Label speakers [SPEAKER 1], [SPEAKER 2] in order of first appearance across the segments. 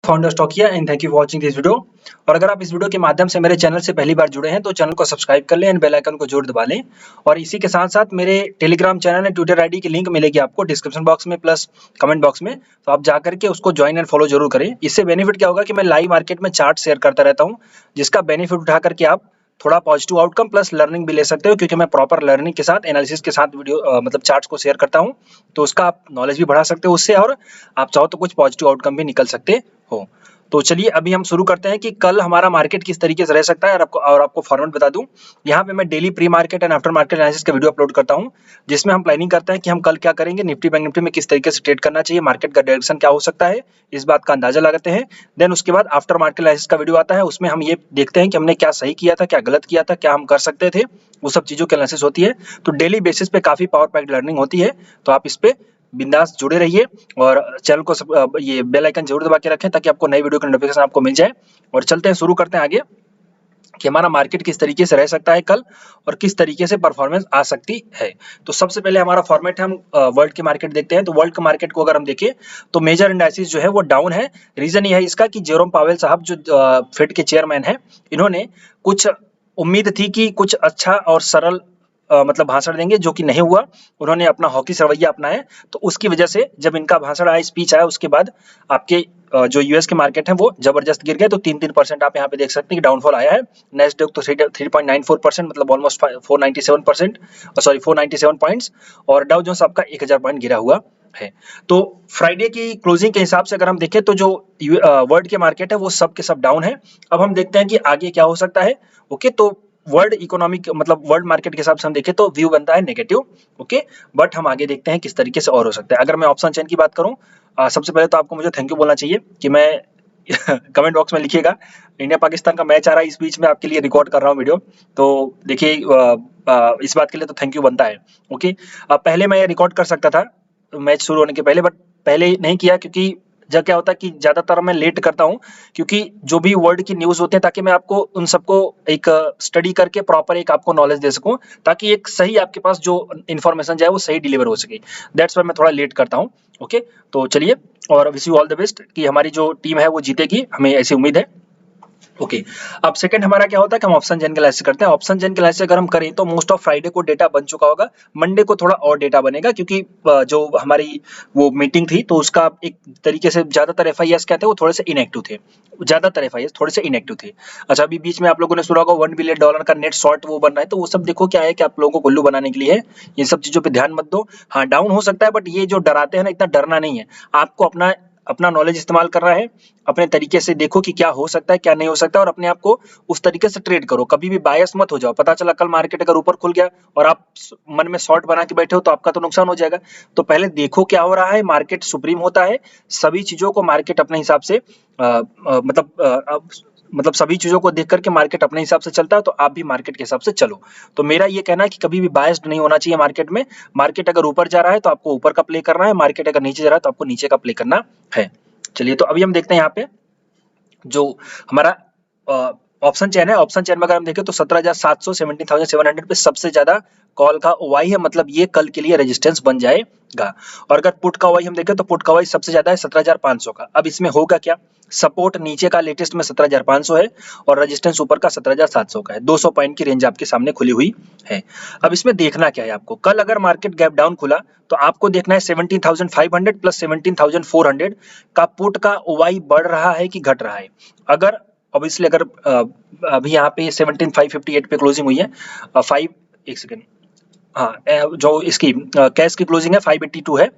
[SPEAKER 1] Founder स्टॉकिया and thank you for watching this video. और अगर आप इस वीडियो के माध्यम से मेरे चैनल से पहली बार जुड़े हैं तो चैनल को सब्सक्राइब कर लें एंड बेल आइकन को जरूर दबा लें। और इसी के साथ साथ मेरे Telegram channel and Twitter ID की लिंक मिलेगी आपको डिस्क्रिप्शन बॉक्स में प्लस कमेंट बॉक्स में, तो आप जाकर के उसको ज्वाइन एंड फॉलो जरूर करें। इससे बेनिफिट क्या होगा कि मैं लाइव मार्केट में चार्ट शेयर करता रहता हूँ, जिसका बेनिफिट उठा करके आप थोड़ा पॉजिटिव आउटकम प्लस लर्निंग भी ले सकते हो, क्योंकि मैं प्रॉपर लर्निंग के साथ एनालिसिस के साथ वीडियो मतलब चार्ट्स को शेयर करता हूं, तो उसका आप नॉलेज भी बढ़ा सकते हो उससे, और आप चाहो तो कुछ पॉजिटिव आउटकम भी निकल सकते हो। तो चलिए अभी हम शुरू करते हैं कि कल हमारा मार्केट किस तरीके से रह सकता है, और आपको फॉर्मेट बता दूं। यहाँ पे मैं daily pre market and after market analysis का वीडियो अपलोड करता हूँ, जिसमें हम प्लानिंग करते हैं कि हम कल क्या करेंगे, निफ्टी बैंक निफ्टी में किस तरीके से ट्रेड करना चाहिए, मार्केट का डायरेक्शन क्या हो सकता है, इस बात का अंदाजा लगाते हैं। देन उसके बाद आफ्टर मार्केट एनालिसिस का वीडियो आता है, उसमें हम ये देखते हैं कि हमने क्या सही किया था, क्या गलत किया था, क्या हम कर सकते थे, वो सब चीजों की एनालिसिस होती है। तो डेली बेसिस पे काफी पावर पैक्ड लर्निंग होती है, तो आप इस पे बिंदास जुड़े रहिए और चैनल को ये बेल आइकन जरूर दबा के रखें ताकि आपको नई वीडियो की नोटिफिकेशन आपको मिल जाए। और चलते हैं, शुरू करते हैं आगे कि हमारा मार्केट किस तरीके से रह सकता है कल और किस तरीके से परफॉर्मेंस आ सकती है। तो सबसे पहले हमारा फॉर्मेट है, हम वर्ल्ड की मार्केट देखते हैं। तो वर्ल्ड की मार्केट को अगर हम देखें तो मेजर इंडाइसिस जो है वो डाउन है। रीजन ये है इसका कि जेरोम पावेल साहब जो फेड के चेयरमैन है, इन्होंने कुछ उम्मीद थी कि कुछ अच्छा और सरल मतलब भाषण देंगे, जो कि नहीं हुआ। उन्होंने अपना हॉकिश रवैया अपनाया, तो उसकी वजह से जब इनका भाषण आया, स्पीच आया, उसके बाद आपके जो यूएस के मार्केट है वो जबरदस्त गिर गए। तो 3% आप यहाँ पे देख सकते हैं कि डाउनफॉल आया है। नेस्डैक तो 3.94%, मतलब ऑलमोस्ट 497%, सॉरी 497 पॉइंट्स, और डाउ जोन्स आपका 1000 पॉइंट गिरा हुआ है। तो फ्राइडे की क्लोजिंग के हिसाब से अगर हम देखें तो जो वर्ल्ड के मार्केट है वो सब के सब डाउन है। अब हम देखते हैं कि आगे क्या हो सकता है। ओके, तो वर्ल्ड इकोनॉमिक मतलब वर्ल्ड मार्केट के हिसाब से हम देखें तो व्यू बनता है नेगेटिव। ओके, बट हम आगे देखते हैं किस तरीके से और हो सकता है। अगर मैं ऑप्शन चेन की बात करूं, सबसे पहले तो आपको मुझे थैंक यू बोलना चाहिए कि मैं कमेंट बॉक्स में लिखिएगा, इंडिया पाकिस्तान का मैच आ रहा है, इस बीच में आपके लिए रिकॉर्ड कर रहा हूँ वीडियो, तो देखिए इस बात के लिए तो थैंक यू बनता है। ओके, पहले मैं रिकॉर्ड कर सकता था मैच शुरू होने के पहले, बट पहले नहीं किया क्योंकि जब क्या होता है कि ज्यादातर मैं लेट करता हूँ, क्योंकि जो भी वर्ल्ड की न्यूज होते हैं, ताकि मैं आपको उन सबको एक स्टडी करके प्रॉपर एक आपको नॉलेज दे सकूं, ताकि एक सही आपके पास जो इन्फॉर्मेशन जाए वो सही डिलीवर हो सके। दैट्स व्हाई मैं थोड़ा लेट करता हूँ। ओके, तो चलिए, और wish you all the best कि हमारी जो टीम है वो जीतेगी, हमें ऐसी उम्मीद है। ओके, अब सेकंड हमारा क्या होता है कि हम ऑप्शन जेन के एनालिसिस करते हैं। ऑप्शन जेन के एनालिसिस अगर हम करें तो मोस्ट ऑफ फ्राइडे को डेटा बन चुका होगा, मंडे को थोड़ा और डेटा बनेगा, क्योंकि जो हमारी वो मीटिंग थी तो उसका एक तरीके से ज्यादातर एफआईएस क्या थे वो थोड़े से इनएक्टिव थे, ज्यादातर एफआईएस थोड़े से इनएक्टिव थे। अच्छा, अभी बीच में आप लोगों ने सुना होगा $1 बिलियन का नेट शॉर्ट वो बन रहा है, तो वो सब देखो क्या है कि आप लोगों को गुल्लू बनाने के लिए है, ये सब चीजों पे ध्यान मत दो। हाँ, डाउन हो सकता है, बट ये जो डराते हैं ना, इतना डरना नहीं है। आपको अपना अपना नॉलेज इस्तेमाल करना है, अपने तरीके से देखो कि क्या हो सकता है क्या नहीं हो सकता, और अपने आप को उस तरीके से ट्रेड करो, कभी भी बायस मत हो जाओ। पता चला कल मार्केट अगर ऊपर खुल गया और आप मन में शॉर्ट बना के बैठे हो तो आपका तो नुकसान हो जाएगा। तो पहले देखो क्या हो रहा है, मार्केट सुप्रीम होता है, सभी चीजों को मार्केट अपने हिसाब से मतलब सभी चीजों को देख करके मार्केट अपने हिसाब से चलता है, तो आप भी मार्केट के हिसाब से चलो। तो मेरा ये कहना है कि कभी भी बायस्ड नहीं होना चाहिए मार्केट में। मार्केट अगर ऊपर जा रहा है तो आपको ऊपर का प्ले करना है, मार्केट अगर नीचे जा रहा है तो आपको नीचे का प्ले करना है। चलिए, तो अभी हम देखते हैं यहाँ पे जो हमारा ऑप्शन चेन है। ऑप्शन चेन में अगर हम देखें तो 17,700 17,700 पे सबसे ज्यादा कॉल का ओवाई है, मतलब ये कल के लिए रेजिस्टेंस बन जाएगा। और अगर पुट का ओवाई हम देखें तो पुट का ओवाई सबसे ज्यादा है 17,500 का। अब इसमें होगा क्या, सपोर्ट नीचे का लेटेस्ट में 17,500 है और रेजिस्टेंस ऊपर का 17,700 का है। 200 पॉइंट की रेंज आपके सामने खुली हुई है। अब इसमें देखना क्या है आपको, कल अगर मार्केट गैप डाउन खुला तो आपको देखना है 17,500 प्लस 17,400 का पुट का ओवाई बढ़ रहा है कि घट रहा है। अगर ऑब्वियसली अगर अभी यहाँ पे 17,558 पे क्लोजिंग हुई है, एक सेकेंड, हाँ, जो इसकी कैश की क्लोजिंग है 582 है।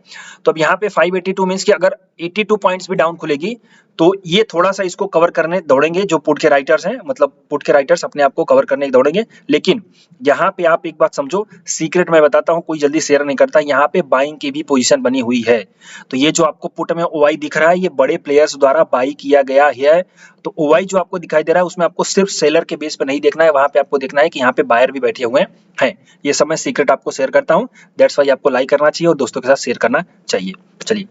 [SPEAKER 1] तो अब यहाँ पे 582 मींस कि अगर 82 पॉइंट्स भी डाउन खुलेगी तो ये थोड़ा सा इसको कवर करने दौड़ेंगे जो पुट के राइटर्स हैं, मतलब पुट के राइटर्स अपने आप को कवर करने दौड़ेंगे। लेकिन यहाँ पे आप एक बात समझो, सीक्रेट मैं बताता हूँ, कोई जल्दी शेयर नहीं करता, यहाँ पे बाइंग की भी पोजीशन बनी हुई है। तो ये जो आपको पुट में ओवाई दिख रहा है ये बड़े प्लेयर्स द्वारा बाई किया गया है। तो ओवाई जो आपको दिखाई दे रहा है उसमें आपको सिर्फ सेलर के बेस पे नहीं देखना है, वहां पे आपको देखना है कि यहाँ पे बायर भी बैठे हुए हैं। ये सब मैं सीक्रेट आपको शेयर करता हूँ, दैट्स वाई आपको लाइक करना चाहिए और दोस्तों के साथ शेयर करना चाहिए। चलिए,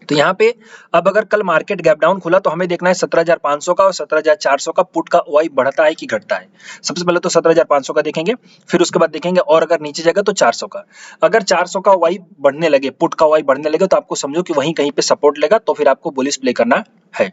[SPEAKER 1] तो यहाँ पे अब अगर कल मार्केट गैप डाउन खुला तो हमें देखना है 17,500 का और 17,400 का पुट का ओआई बढ़ता है कि घटता है। सबसे पहले तो 17,500 का देखेंगे, फिर उसके बाद देखेंगे और अगर नीचे जाएगा तो 400 का। अगर 400 का ओआई बढ़ने लगे, पुट का ओआई बढ़ने लगे तो आपको समझो कि वहीं कहीं पे सपोर्ट लेगा, तो फिर आपको बुलिश प्ले करना है।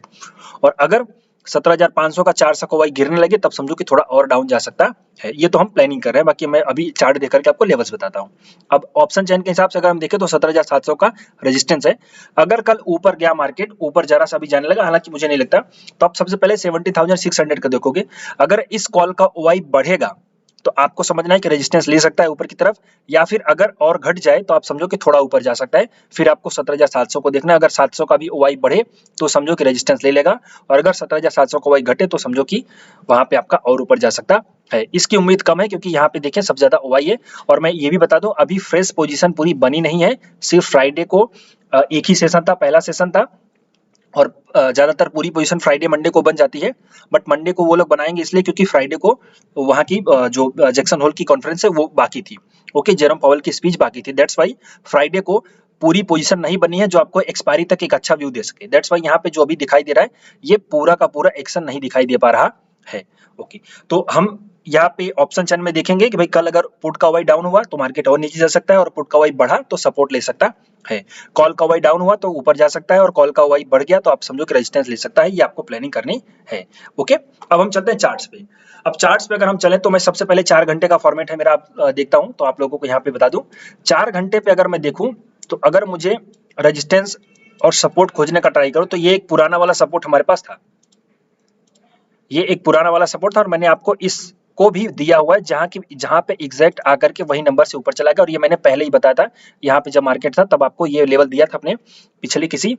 [SPEAKER 1] और अगर 17,500 का 400 का ओआई गिरने लगे तब समझो कि थोड़ा और डाउन जा सकता है। ये तो हम प्लानिंग कर रहे हैं, बाकी मैं अभी चार्ट देख करके आपको लेवल्स बताता हूँ। अब ऑप्शन चेन के हिसाब से अगर हम देखें तो 17,700 का रेजिस्टेंस है। अगर कल ऊपर गया मार्केट, ऊपर जरा सा भी जाने लगा, हालांकि मुझे नहीं लगता, तो आप सबसे पहले 70,600 का देखोगे। अगर इस कॉल का ओआई बढ़ेगा तो आपको समझना है कि रेजिस्टेंस ले सकता है ऊपर की तरफ, या फिर अगर और घट जाए तो आप समझो कि थोड़ा ऊपर जा सकता है। फिर आपको 17,700 को देखना है। अगर 700 का भी ओआई बढ़े तो समझो कि रेजिस्टेंस ले लेगा, और अगर 17,700 का ओआई घटे तो समझो कि वहां पे आपका और ऊपर जा सकता है। इसकी उम्मीद कम है क्योंकि यहाँ पे देखें सबसे ज्यादा ओआई है। और मैं ये भी बता दूं, अभी फ्रेश पोजीशन पूरी बनी नहीं है, सिर्फ फ्राइडे को एक ही सेशन था, पहला सेशन था, और ज्यादातर पूरी पोजीशन फ्राइडे मंडे को बन जाती है। बट मंडे को वो लोग बनाएंगे इसलिए क्योंकि फ्राइडे को वहां की जो जैक्सन होल की कॉन्फ्रेंस है वो बाकी थी। ओके, जेरोम पावेल की स्पीच बाकी थी, दैट्स वाई फ्राइडे को पूरी पोजीशन नहीं बनी है जो आपको एक्सपायरी तक एक अच्छा व्यू दे सके। दैट्स वाई यहाँ पे जो अभी दिखाई दे रहा है ये पूरा का पूरा एक्शन नहीं दिखाई दे पा रहा है। ओके, तो हम यहाँ पे ऑप्शन चैन में देखेंगे कि भाई कल अगर पुट का ओआई डाउन हुआ तो मार्केट और नीचे जा सकता है, और पुट का ओआई बढ़ा तो सपोर्ट ले सकता है। कॉल का ओआई डाउन हुआ तो ऊपर जा सकता है, और कॉल का ओआई बढ़ गया तो आप समझो कि रेजिस्टेंस ले सकता है। ये आपको प्लानिंग करनी है। ओके, अब हम चलते हैं चार्ट्स पे। अब चार्ट्स पे अगर हम चलें तो मैं सबसे पहले 4 घंटे का फॉर्मेट है मेरा, आप देखता हूं तो आप लोगों को यहाँ पे बता दूं। 4 घंटे पे अगर मैं देखूं तो अगर मुझे रेजिस्टेंस और सपोर्ट खोजने का ट्राई करूं तो ये एक पुराना वाला सपोर्ट हमारे पास था, ये एक पुराना वाला सपोर्ट था, और मैंने आपको इसको भी दिया हुआ है जहां पे एग्जैक्ट आकर के वही नंबर से ऊपर चला गया। और ये मैंने पहले ही बताया था, यहाँ पे जब मार्केट था तब आपको ये लेवल दिया था अपने पिछले किसी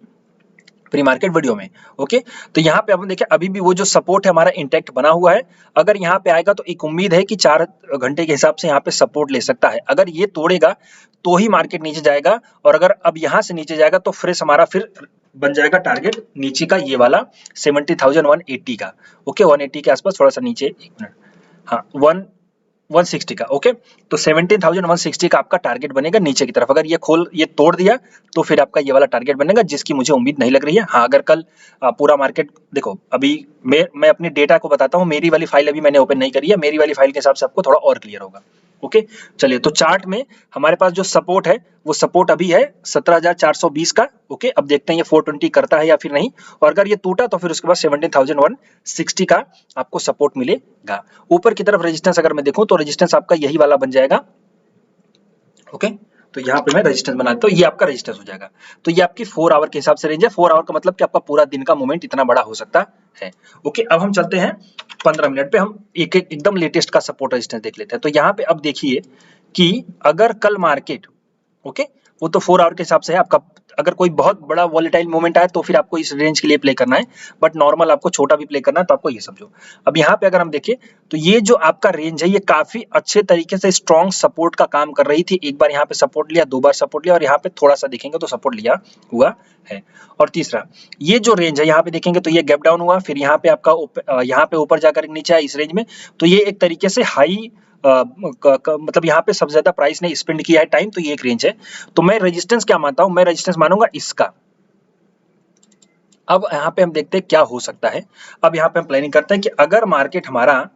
[SPEAKER 1] प्री मार्केट वीडियो में। ओके, तो यहाँ पे अपन देखें अभी भी वो जो सपोर्ट है हमारा इंटैक्ट बना हुआ है। अगर यहाँ पे आएगा तो एक उम्मीद है कि 4 घंटे के हिसाब से यहाँ पे सपोर्ट ले सकता है। अगर ये तोड़ेगा तो ही मार्केट नीचे जाएगा, और अगर अब यहाँ से नीचे जाएगा तो फ्रेश हमारा फिर बन जाएगा टारगेट नीचे का ये वाला 70,180 का। ओके, 180 के आसपास, थोड़ा सा नीचे, एक मिनट, हाँ 160 का। ओके, तो 17,160 का आपका टारगेट बनेगा नीचे की तरफ। अगर ये तोड़ दिया तो फिर आपका ये वाला टारगेट बनेगा, जिसकी मुझे उम्मीद नहीं लग रही है। हाँ, अगर कल पूरा मार्केट देखो, अभी मैं अपनी डेटा को बताता हूँ, मेरी वाली फाइल अभी मैंने ओपन नहीं करी है, मेरी वाली फाइल के हिसाब से आपको थोड़ा और क्लियर होगा। ओके, चलिए, तो चार्ट में हमारे पास जो सपोर्ट है वो सपोर्ट अभी है 17,420 का। ओके, अब देखते हैं ये 420 करता है या फिर नहीं, और अगर ये टूटा तो फिर उसके बाद 17,160 का आपको सपोर्ट मिलेगा। ऊपर की तरफ रेजिस्टेंस अगर मैं देखूं तो रेजिस्टेंस आपका यही वाला बन जाएगा। ओके, तो यहाँ पे मैं रेजिस्टेंस बनाता हूँ, ये आपका रेजिस्टेंस हो जाएगा। तो ये आपकी 4 आवर के हिसाब से रेंज है। 4 आवर का मतलब कि आपका पूरा दिन का मूवमेंट इतना बड़ा हो सकता है। ओके, अब हम चलते हैं 15 मिनट पे, हम एकदम लेटेस्ट का सपोर्ट रेजिस्टेंस देख लेते हैं। तो यहाँ पे अब देखिए कि अगर कल मार्केट, ओके, वो तो 4 आवर के हिसाब से है आपका, अगर कोई बहुत बड़ा वॉलेटाइल मूवमेंट आए तो फिर आपको इस रेंज के लिए प्ले करना है, बट नॉर्मल आपको छोटा भी प्ले करना है, तो आपको ये समझो। अब यहाँ पे अगर हम देखें तो ये जो आपका रेंज है ये काफी अच्छे तरीके से स्ट्रॉन्ग सपोर्ट का काम कर रही थी। एक बार यहाँ पे सपोर्ट लिया, 2 बार सपोर्ट लिया, और यहाँ पे थोड़ा सा देखेंगे तो सपोर्ट लिया हुआ है। और तीसरा, ये जो रेंज है यहाँ पे देखेंगे तो ये गैप डाउन हुआ, फिर यहाँ पे आपका यहाँ पे ऊपर जाकर नीचे आया इस रेंज में, तो ये एक तरीके से हाई मतलब यहाँ पे सबसे ज्यादा प्राइस ने स्पेंड किया है टाइम, तो ये एक रेंज है। तो मैं रेजिस्टेंस क्या मानता हूं, मैं रेजिस्टेंस मानूंगा इसका। अब यहाँ पे हम देखते हैं क्या हो सकता है। अब यहाँ पे हम प्लानिंग करते हैं कि अगर मार्केट हमारा,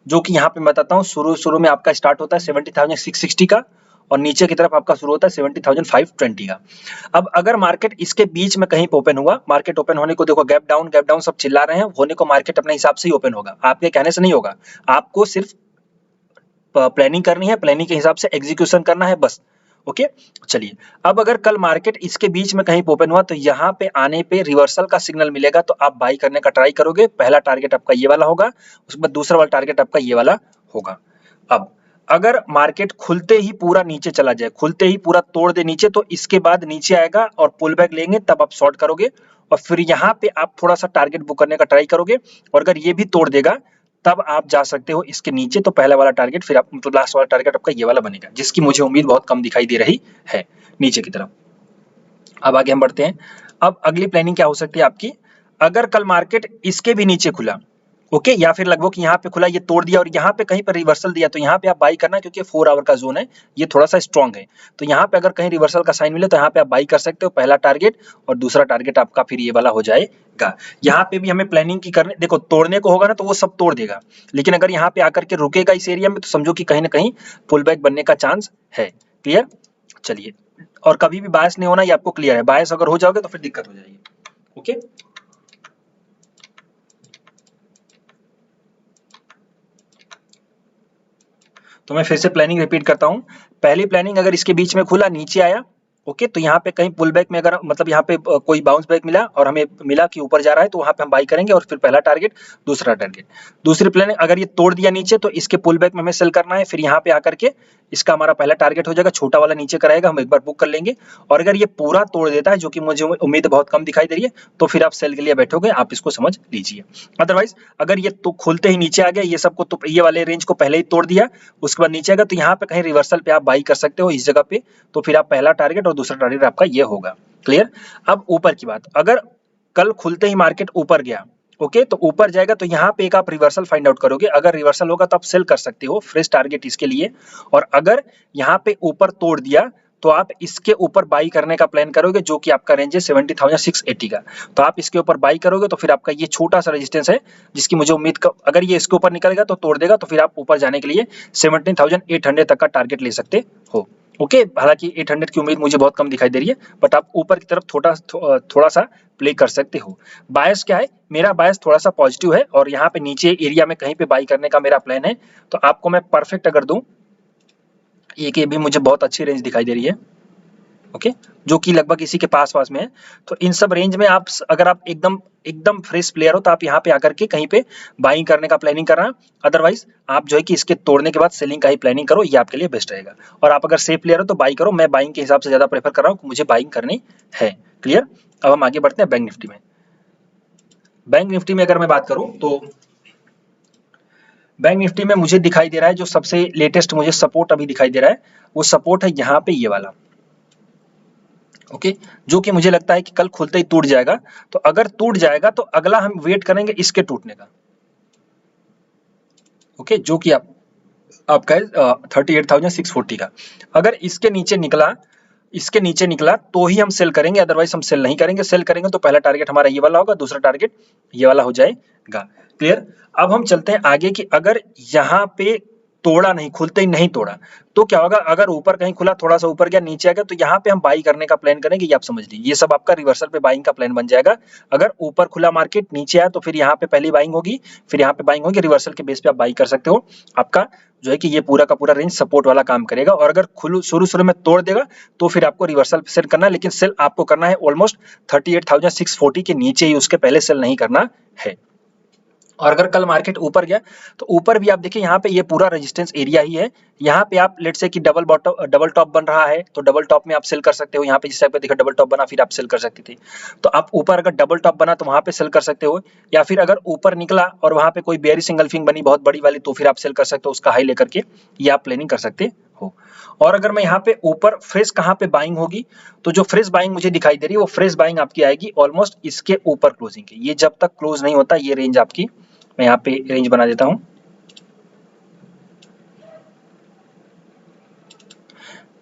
[SPEAKER 1] जो कि यहाँ पे मैं बताता हूँ, शुरू में आपका स्टार्ट होता है 70,660 का, और नीचे की तरफ आपका शुरू होता है 70,520 का। अब अगर मार्केट इसके बीच में कहीं पे ओपन हुआ, मार्केट ओपन होने को देखो, गैप डाउन सब चिल्ला रहे हैं, होने को मार्केट अपने हिसाब से ही ओपन होगा, आपके कहने से नहीं होगा। आपको सिर्फ प्लानिंग करनी है, प्लानिंग के हिसाब से एग्जीक्यूशन करना है, बस। ओके, चलिए, अब अगर कल मार्केट इसके बीच में कहीं ओपन हुआ तो यहाँ पे आने पे रिवर्सल का सिग्नल मिलेगा, तो आप बाई करने का ट्राई करोगे। पहला टारगेट आपका ये वाला होगा, उसके बाद दूसरा वाला टारगेट आपका ये वाला होगा। अब अगर मार्केट खुलते ही पूरा नीचे चला जाए, खुलते ही पूरा तोड़ दे नीचे, तो इसके बाद नीचे आएगा और पुल बैक लेंगे, तब आप शॉर्ट करोगे, और फिर यहाँ पे आप थोड़ा सा टारगेट बुक करने का ट्राई करोगे। और अगर ये भी तोड़ देगा तब आप जा सकते हो इसके नीचे, तो पहला वाला टारगेट, फिर आप तो लास्ट वाला टारगेट आपका ये वाला बनेगा, जिसकी मुझे उम्मीद बहुत कम दिखाई दे रही है नीचे की तरफ। अब आगे हम बढ़ते हैं। अब अगली प्लानिंग क्या हो सकती है आपकी, अगर कल मार्केट इसके भी नीचे खुला, ओके, या फिर लगभग यहाँ पे खुला, ये तोड़ दिया और यहाँ पे कहीं पर रिवर्सल दिया, तो यहाँ पे आप बाई करना, क्योंकि 4 आवर का जोन है, ये थोड़ा सा स्ट्रॉन्ग है। तो यहाँ पे अगर कहीं रिवर्सल का साइन मिले तो यहाँ पे आप बाई कर सकते हो, पहला टारगेट, और दूसरा टारगेट आपका फिर ये वाला हो जाएगा। यहाँ पे भी हमें प्लानिंग की करने, देखो तोड़ने को होगा ना तो वो सब तोड़ देगा, लेकिन अगर यहाँ पे आकर के रुकेगा इस एरिया में तो समझो कि कहीं ना कहीं पुल बैक बनने का चांस है। क्लियर? चलिए, और कभी भी बायस नहीं होना, ये आपको क्लियर है। बायस अगर हो जाओगे तो फिर दिक्कत हो जाएगी। ओके, तो मैं फिर से प्लानिंग रिपीट करता हूँ। पहली प्लानिंग, अगर इसके बीच में खुला, नीचे आया, ओके, तो यहाँ पे कहीं पुल बैक में अगर मतलब यहाँ पे कोई बाउंस बैक मिला और हमें मिला कि ऊपर जा रहा है, तो वहाँ पे हम बाई करेंगे और फिर पहला टारगेट, दूसरा टारगेट। दूसरी प्लानिंग, अगर ये तोड़ दिया नीचे तो इसके पुल बैक में हमें सेल करना है, फिर यहाँ पे आकर के इसका हमारा पहला टारगेट हो जाएगा, छोटा वाला नीचे कराएगा, हम एक बार बुक कर लेंगे। और अगर ये पूरा तोड़ देता है, जो कि मुझे उम्मीद बहुत कम दिखाई दे रही है, तो फिर आप सेल के लिए बैठोगे, आप इसको समझ लीजिए। अदरवाइज अगर ये तो खुलते ही नीचे आ गया, ये सबको तो ये वाले रेंज को पहले ही तोड़ दिया, उसके बाद नीचे आएगा, तो यहाँ पे कहीं रिवर्सल पे आप बाई कर सकते हो इस जगह पे, तो फिर आप पहला टारगेट और दूसरा टारगेट आपका ये होगा। क्लियर? अब ऊपर की बात, अगर कल खुलते ही मार्केट ऊपर गया, ओके, तो ऊपर जाएगा तो यहाँ पे एक आप रिवर्सल फाइंड आउट करोगे, अगर रिवर्सल होगा तो आप सेल कर सकते हो, फ्रेश टारगेट इसके लिए। और अगर यहाँ पे ऊपर तोड़ दिया तो आप इसके ऊपर बाई करने का प्लान करोगे, जो कि आपका रेंज है 70,680 का, तो आप इसके ऊपर बाई करोगे, तो फिर आपका ये छोटा सा रेजिस्टेंस है, जिसकी मुझे उम्मीद अगर ये इसके ऊपर निकलेगा तो तोड़ देगा, तो फिर आप ऊपर जाने के लिए 17,800 तक का टारगेट ले सकते हो। ओके, हालांकि 800 की उम्मीद मुझे बहुत कम दिखाई दे रही है, बट आप ऊपर की तरफ थोड़ा सा प्ले कर सकते हो। बायस क्या है? मेरा बायस थोड़ा सा पॉजिटिव है, और यहाँ पे नीचे एरिया में कहीं पे बाई करने का मेरा प्लान है। तो आपको मैं परफेक्ट अगर दूं, ये भी मुझे बहुत अच्छी रेंज दिखाई दे रही है, ओके, जो कि लगभग इसी के पास पास में है। तो इन सब रेंज में आप, अगर आप एकदम एकदम फ्रेश प्लेयर हो, तो आप यहाँ पे आकर के कहीं पे बाइंग करने का प्लानिंग करना। अदरवाइज आप जो है कि इसके तोड़ने के बाद सेलिंग का ही प्लानिंग करो, ये आपके लिए बेस्ट रहेगा। और आप अगर सेफ प्लेयर हो तो बाइंग करो, मैं बाइंग के हिसाब से ज्यादा प्रेफर कर रहा हूँ, मुझे बाइंग करनी है। क्लियर? अब हम आगे बढ़ते हैं बैंक निफ्टी में। बैंक निफ्टी में अगर मैं बात करूं तो बैंक निफ्टी में मुझे दिखाई दे रहा है, जो सबसे लेटेस्ट मुझे सपोर्ट अभी दिखाई दे रहा है, वो सपोर्ट है यहाँ पे ये वाला, ओके, जो कि मुझे लगता है कि कल खुलते ही टूट जाएगा। तो अगर टूट जाएगा तो अगला हम वेट करेंगे इसके टूटने का, ओके, जो कि आपका है 38,640 का। अगर इसके नीचे निकला तो ही हम सेल करेंगे, अदरवाइज हम सेल नहीं करेंगे। सेल करेंगे तो पहला टारगेट हमारा ये वाला होगा, दूसरा टारगेट ये वाला हो जाएगा। क्लियर? अब हम चलते हैं आगे कि अगर यहाँ पे तोड़ा नहीं, खुलते ही नहीं तोड़ा, तो क्या होगा? अगर ऊपर कहीं खुला, थोड़ा सा ऊपर गया, नीचे आ गया, तो यहाँ पे हम बाई करने का प्लान करेंगे, ये आप समझ लीजिए। ये सब आपका रिवर्सल पे बाइंग का प्लान बन जाएगा। अगर ऊपर खुला मार्केट, नीचे आया, तो फिर यहाँ पे पहली बाइंग होगी, फिर यहाँ पे बाइंग होगी, रिवर्सल के बेस पे आप बाई कर सकते हो। आपका जो है कि ये पूरा का पूरा रेंज सपोर्ट वाला काम करेगा। और अगर शुरू में तोड़ देगा तो फिर आपको रिवर्सल सेल करना है, लेकिन सेल आपको करना है ऑलमोस्ट 38,640 के नीचे ही, उसके पहले सेल नहीं करना है। और अगर कल मार्केट ऊपर गया तो ऊपर भी आप देखिए, यहाँ पे ये पूरा रेजिस्टेंस एरिया ही है। यहाँ पे आप लेट से कि डबल टॉप बन रहा है, तो डबल टॉप में आप सेल कर सकते हो। यहाँ पे जिस टाइप का देखा डबल टॉप बना, फिर आप सेल कर सकते थे। तो आप ऊपर अगर डबल टॉप बना तो वहां पे सेल कर सकते हो, या फिर अगर ऊपर निकला और वहां पे कोई बेयरिश सिंगल्फिंग बनी बहुत बड़ी वाली, तो फिर आप सेल कर सकते हो, उसका हाई लेकर के ये आप प्लानिंग कर सकते हो। और अगर मैं यहाँ पे ऊपर फ्रेश कहाँ पे बाइंग होगी, तो जो फ्रेश बाइंग मुझे दिखाई दे रही है, वो फ्रेश बाइंग आपकी आएगी ऑलमोस्ट इसके ऊपर क्लोजिंग के। ये जब तक क्लोज नहीं होता, ये रेंज आपकी, मैं यहाँ पे रेंज बना देता हूं,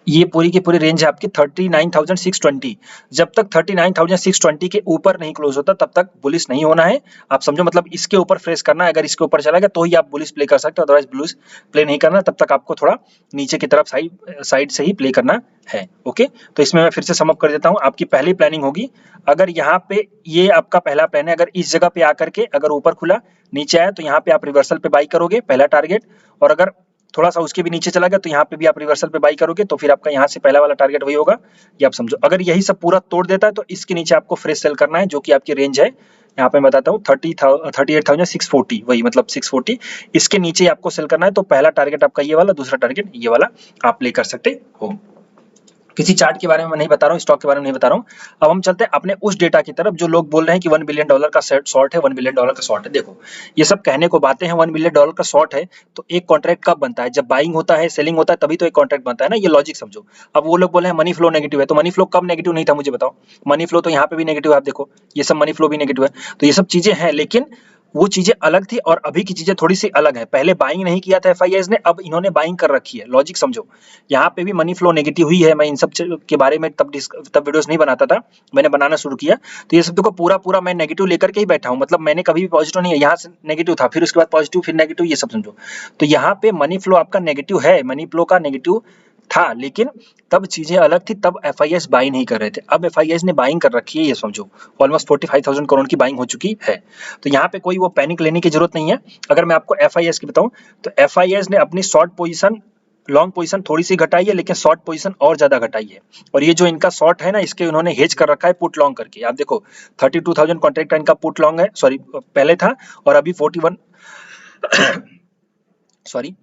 [SPEAKER 1] ये पूरी की पूरी रेंज है आपकी 39,620। जब तक 39,620 के ऊपर नहीं क्लोज होता, तब तक बुलिश नहीं होना है। आप समझो, मतलब इसके ऊपर फ्रेश करना है। अगर इसके ऊपर चला गया तो ही आप बुलिश प्ले कर सकते हो, अदरवाइज बुलिश प्ले नहीं करना। तब तक आपको थोड़ा नीचे की तरफ साइड से ही प्ले करना है। ओके, तो इसमें मैं फिर से समअप कर देता हूँ। आपकी पहली प्लानिंग होगी, अगर यहाँ पे ये आपका पहला प्लान है, अगर इस जगह पे आकर के अगर ऊपर खुला, नीचे आया, तो यहाँ पे आप रिवर्सल पे बाई करोगे, पहला टारगेट। और अगर थोड़ा सा उसके भी नीचे चला गया, तो यहाँ पे भी आप रिवर्सल पे बाई करोगे, तो फिर आपका यहाँ से पहला वाला टारगेट वही होगा, ये आप समझो। अगर यही सब पूरा तोड़ देता है, तो इसके नीचे आपको फ्रेश सेल करना है, जो कि आपकी रेंज है, यहाँ पे मैं बताता हूँ 38,640, वही मतलब 640, इसके नीचे आपको सेल करना है। तो पहला टारगेट आपका ये वाला, दूसरा टारगेट ये वाला आप प्ले कर सकते हो। किसी चार्ट के बारे में मैं नहीं बता रहा हूँ, स्टॉक के बारे में नहीं बता रहा हूँ। अब हम चलते हैं अपने उस डेटा की तरफ, जो लोग बोल रहे हैं कि $1 बिलियन का शॉर्ट है, $1 बिलियन का शॉर्ट है। देखो, ये सब कहने को बातें हैं। $1 बिलियन का शॉर्ट है तो एक कॉन्ट्रैक्ट कब बनता है? जब बाइंग होता है, सेलिंग होता है, तभी तो एक कॉन्ट्रैक्ट बनता है ना। ये लॉजिक समझो। अब वो लोग बोले हैं मनी फ्लो नेगेटिव है, तो मनी फ्लो कब नेगेटिव नहीं था, मुझे बताओ। मनी फ्लो तो यहाँ पे भी नेगेटिव है, आप देखो ये सब मनी फ्लो भी नेगेटिव है। तो ये सब चीजें हैं, लेकिन वो चीजें अलग थी और अभी की चीजें थोड़ी सी अलग है। पहले बाइंग नहीं किया था एफआईआईज ने, अब इन्होंने बाइंग कर रखी है। लॉजिक समझो, यहाँ पे भी मनी फ्लो नेगेटिव हुई है। मैं इन सब के बारे में तब वीडियोस नहीं बनाता था, मैंने बनाना शुरू किया तो ये सब देखो पूरा मैं नेगेटिव लेकर के ही बैठा हूँ। मतलब मैंने कभी भी पॉजिटिव नहीं है, यहाँ से नेगेटिव था, फिर उसके बाद पॉजिटिव, फिर नेगेटिव, ये सब समझो। तो यहाँ पे मनी फ्लो आपका नेगेटिव है, मनी फ्लो का नेगेटिव था, लेकिन तब चीजें अलग थी, तब एफआईएस बाई नहीं कर रहे थे। अब एफआईएस ने बाइंग कर रखी है, ये समझो ऑलमोस्ट 45,000 करोड़ की बाइंग हो चुकी है। तो यहाँ पे कोई वो पैनिक लेने की जरूरत नहीं है। अगर मैं आपको एफआईएस की बताऊं तो एफआईएस ने अपनी शॉर्ट पोजीशन, लॉन्ग पोजीशन थोड़ी सी घटाई है, लेकिन शॉर्ट पोजीशन और ज्यादा घटाई है। और ये जो इनका शॉर्ट है ना, इसके उन्होंने हेज कर रखा है पुट लॉन्ग करके। आप देखो 32,000 कॉन्ट्रैक्ट इनका पुट लॉन्ग है, सॉरी पहले था, और अभी 41 सॉरी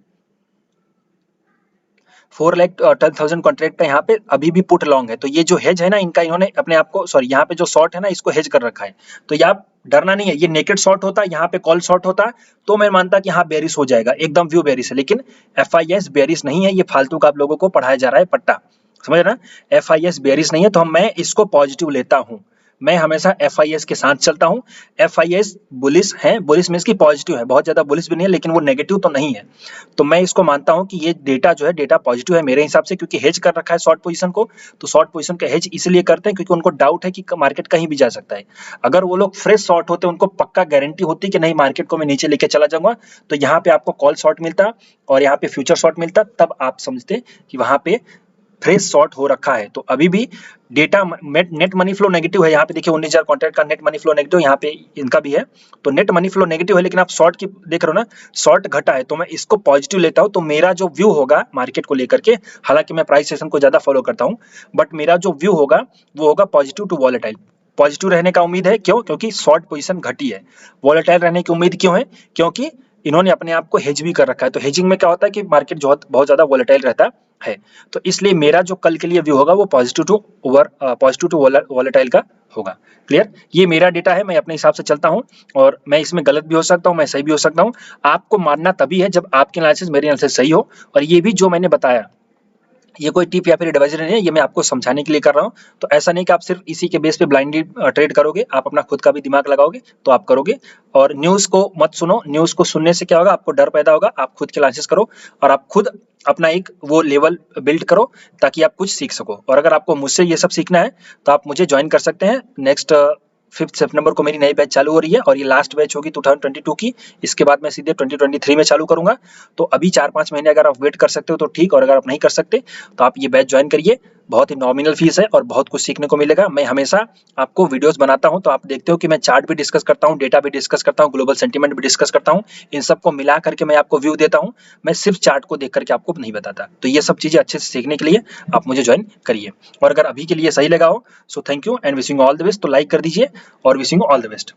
[SPEAKER 1] 4,10,000 कॉन्ट्रैक्ट है यहाँ पे, अभी भी पुट लॉन्ग है। तो ये जो हेज है ना इनका, इन्होंने अपने आप को, सॉरी यहाँ पे जो शॉर्ट है ना, इसको हेज कर रखा है। तो ये आप डरना नहीं है, ये नेकेड शॉर्ट होता, यहाँ पे कॉल शॉर्ट होता तो मैं मानता कि हाँ बेरिश हो जाएगा, एकदम व्यू बेरिश है। लेकिन एफआईएस बेरिश नहीं है, ये फालतू का आप लोगों को पढ़ाया जा रहा है पट्टा, समझ रहे ना। एफआईएस बेरिश नहीं है, तो मैं इसको पॉजिटिव लेता हूँ। मैं हमेशा एफआईएस के साथ चलता हूँ। एफआईएस बुलिश है, बुलिश मींस की पॉजिटिव है, बहुत ज्यादा बुलिश भी नहीं है, लेकिन वो नेगेटिव तो नहीं है। तो मैं इसको मानता हूँ कि ये डेटा जो है, डेटा पॉजिटिव है मेरे हिसाब से, क्योंकि हेज कर रखा है शॉर्ट पोजीशन को। तो शॉर्ट पोजीशन का हेज इसलिए करते हैं क्योंकि उनको डाउट है कि मार्केट कहीं भी जा सकता है। अगर वो लोग फ्रेश शॉर्ट होते, उनको पक्का गारंटी होती कि नहीं मार्केट को मैं नीचे लेके चला जाऊंगा, तो यहाँ पे आपको कॉल शॉर्ट मिलता और यहाँ पे फ्यूचर शॉर्ट मिलता, तब आप समझते कि वहां पे फ्रेश शॉर्ट हो रखा है। तो अभी भी data net money flow negative है। यहाँ पे देखिए 19,000 कॉन्ट्रैक्ट का नेट मनी फ्लो नेगेटिव, यहाँ पे इनका भी है। तो नेट मनी फ्लो नेगेटिव है, लेकिन आप शॉर्ट की देख रहे हो ना, शॉर्ट घटा है, तो मैं इसको पॉजिटिव लेता हूँ। तो मेरा जो व्यू होगा मार्केट को लेकर के, हालांकि मैं प्राइस सेशन को ज्यादा फॉलो करता हूँ, बट मेरा जो व्यू होगा वो होगा पॉजिटिव टू वॉलेटाइल। पॉजिटिव रहने का उम्मीद है, क्यों? क्योंकि शॉर्ट पोजीशन घटी है। वॉलेटाइल रहने की उम्मीद क्यों है? क्योंकि इन्होंने अपने आप को हेज भी कर रखा है। तो हेजिंग में क्या होता है कि मार्केट बहुत ज्यादा वॉलेटाइल रहता है। तो इसलिए मेरा जो कल के लिए व्यू होगा वो पॉजिटिव टू वॉलेटाइल का होगा। क्लियर? ये मेरा डेटा है, मैं अपने हिसाब से चलता हूं, और मैं इसमें गलत भी हो सकता हूं, मैं सही भी हो सकता हूं। आपको मानना तभी है जब आपके एनालिसिस मेरे एनालिसिस सही हो। और ये भी जो मैंने बताया, ये कोई टिप या फिर एडवाइजरी नहीं है, ये मैं आपको समझाने के लिए कर रहा हूँ। तो ऐसा नहीं कि आप सिर्फ इसी के बेस पे ब्लाइंडली ट्रेड करोगे, आप अपना खुद का भी दिमाग लगाओगे तो आप करोगे। और न्यूज को मत सुनो, न्यूज को सुनने से क्या होगा, आपको डर पैदा होगा। आप खुद के एनालिसिस करो और आप खुद अपना एक वो लेवल बिल्ड करो, ताकि आप कुछ सीख सको। और अगर आपको मुझसे ये सब सीखना है तो आप मुझे ज्वाइन कर सकते हैं। नेक्स्ट 5 सितंबर को मेरी नई बैच चालू हो रही है, और ये लास्ट बैच होगी 2022 की। इसके बाद मैं सीधे 2023 में चालू करूंगा। तो अभी 4-5 महीने अगर आप वेट कर सकते हो तो ठीक, और अगर आप नहीं कर सकते तो आप ये बैच ज्वाइन करिए। बहुत ही नॉमिनल फीस है और बहुत कुछ सीखने को मिलेगा। मैं हमेशा आपको वीडियोस बनाता हूं, तो आप देखते हो कि मैं चार्ट भी डिस्कस करता हूं, डेटा भी डिस्कस करता हूं, ग्लोबल सेंटीमेंट भी डिस्कस करता हूं। इन सबको मिला करके मैं आपको व्यू देता हूं। मैं सिर्फ चार्ट को देख करके आपको नहीं बताता। तो ये सब चीजें अच्छे से सीखने के लिए आप मुझे ज्वाइन करिए। और अगर अभी के लिए सही लगा हो, so thank you and wishing all the best. तो लाइक कर दीजिए और विशिंग ऑल द बेस्ट।